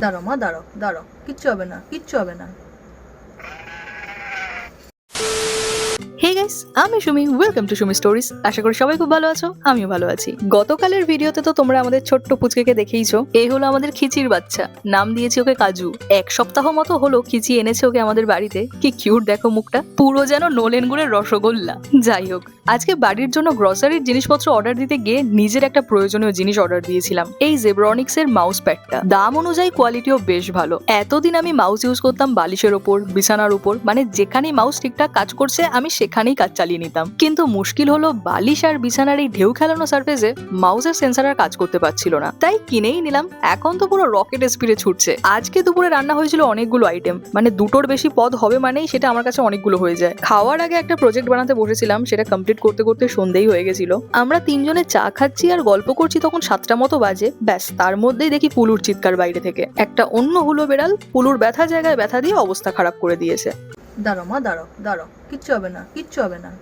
দাঁড়াও মা, দাঁড়াও দাঁড়াও, কিচ্ছু হবে না, কিচ্ছু হবে না। হে গাইস, আমি Sumi, welcome to Sumi stories. আশা করি সবাই খুব ভালো আছো, আমিও ভালো আছি। গতকালের ভিডিওতে তো তোমরা আমাদের ছোট্ট পুচকেকে দেখেইছো। এই হলো আমাদের খিচির বাচ্চা, নাম দিয়েছি ওকে কাজু। এক সপ্তাহ মতো হলো খিচি এনেছে ওকে আমাদের বাড়িতে। কি কিউট দেখো মুখটা, পুরো যেন নলেন গুড়ের রসগোল্লা। যাই হোক, আজকে বাড়ির জন্য গ্রসারির জিনিসপত্র অর্ডার দিতে গিয়ে নিজের একটা প্রয়োজনীয় জিনিস অর্ডার দিয়েছিলাম, এই জেব্রনিক্স এর মাউস প্যাডটা। দাম অনুযায়ী কোয়ালিটিও বেশ ভালো। এতদিন আমি মাউস ইউজ করতাম বালিশের ওপর, বিছানার উপর, মানে যেখানেই মাউস ঠিকঠাক কাজ করছে আমি সেখানেই কাজ চালিয়ে নিতাম। কিন্তু মুশকিল হলো বালিশ আর বিছানার এই ঢেউ খেলানো সারফেসে মাউসের সেন্সার আর কাজ করতে পারছিল না, তাই কিনেই নিলাম। এখন তো পুরো রকেট স্পিডে ছুটছে। আজকে দুপুরে রান্না হয়েছিল অনেকগুলো আইটেম, মানে দুটোর বেশি পদ হবে মানেই সেটা আমার কাছে অনেকগুলো হয়ে যায়। খাওয়ার আগে একটা প্রজেক্ট বানাতে বসেছিলাম, সেটা কমপ্লিট করতে করতে সন্ধ্যেই হয়ে গেছিল। আমরা তিনজনে চা খাচ্ছি আর গল্প করছি, তখন 7টা মতো বাজে। ব্যাস, তার মধ্যেই দেখি পুলুর চিৎকার বাইরে থেকে। একটা অন্য হুলো বেড়াল পুলুর ব্যথা জায়গায় ব্যথা দিয়ে অবস্থা খারাপ করে দিয়েছে। দাঁড়াও মা, দাঁড়াও দাঁড়াও, কিচ্ছু হবে না, কিচ্ছু হবে না।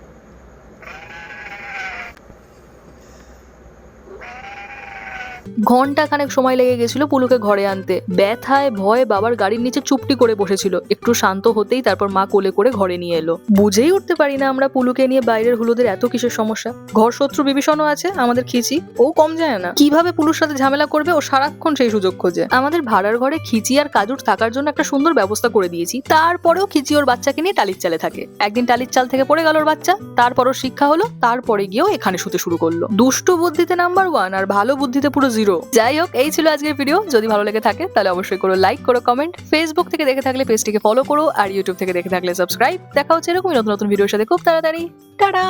ঘন্টা খানেক সময় লেগে গেছিল পুলুকে ঘরে আনতে। ব্যথায় ভয়ে বাবার গাড়ির নিচে চুপটি করে বসেছিল। একটু শান্ত হতেই তারপর মা কোলে করে ঘরে নিয়ে এলো। বুঝেই উঠতে পারি না আমরা পুলুকে নিয়ে বাইরের হুলুদের এত কিসের সমস্যা। ঘর শত্রু বিভীষণও আছে আমাদের খিচি, ও কম যায় না। কিভাবে পুলুর সাথে ঝামেলা করবে ও সারাক্ষণ সেই সুযোগ খোঁজে। আমাদের ভাড়ার ঘরে খিচি আর কাজুর থাকার জন্য একটা সুন্দর ব্যবস্থা করে দিয়েছি, তারপরেও খিচি ওর বাচ্চাকে নিয়ে টালির চালে থাকে। একদিন টালির চাল থেকে পড়ে গেল ওর বাচ্চা, তারপরও শিক্ষা হলো, তারপরে গিয়েও এখানে শুতে শুরু করলো। দুষ্টু বুদ্ধিতে নাম্বার 1 আর ভালো বুদ্ধিতে পুরো 0। যাই হোক, এই ছিল আজকের ভিডিও। যদি ভালো লেগে থাকে তাহলে অবশ্যই করো লাইক, করো কমেন্ট। ফেসবুক থেকে দেখে থাকলে পেজটিকে ফলো করো, আর ইউটিউব থেকে দেখে থাকলে সাবস্ক্রাইব। দেখা হচ্ছে এরকমই নতুন নতুন ভিডিওর সাথে খুব তাড়াতাড়ি। টাটা।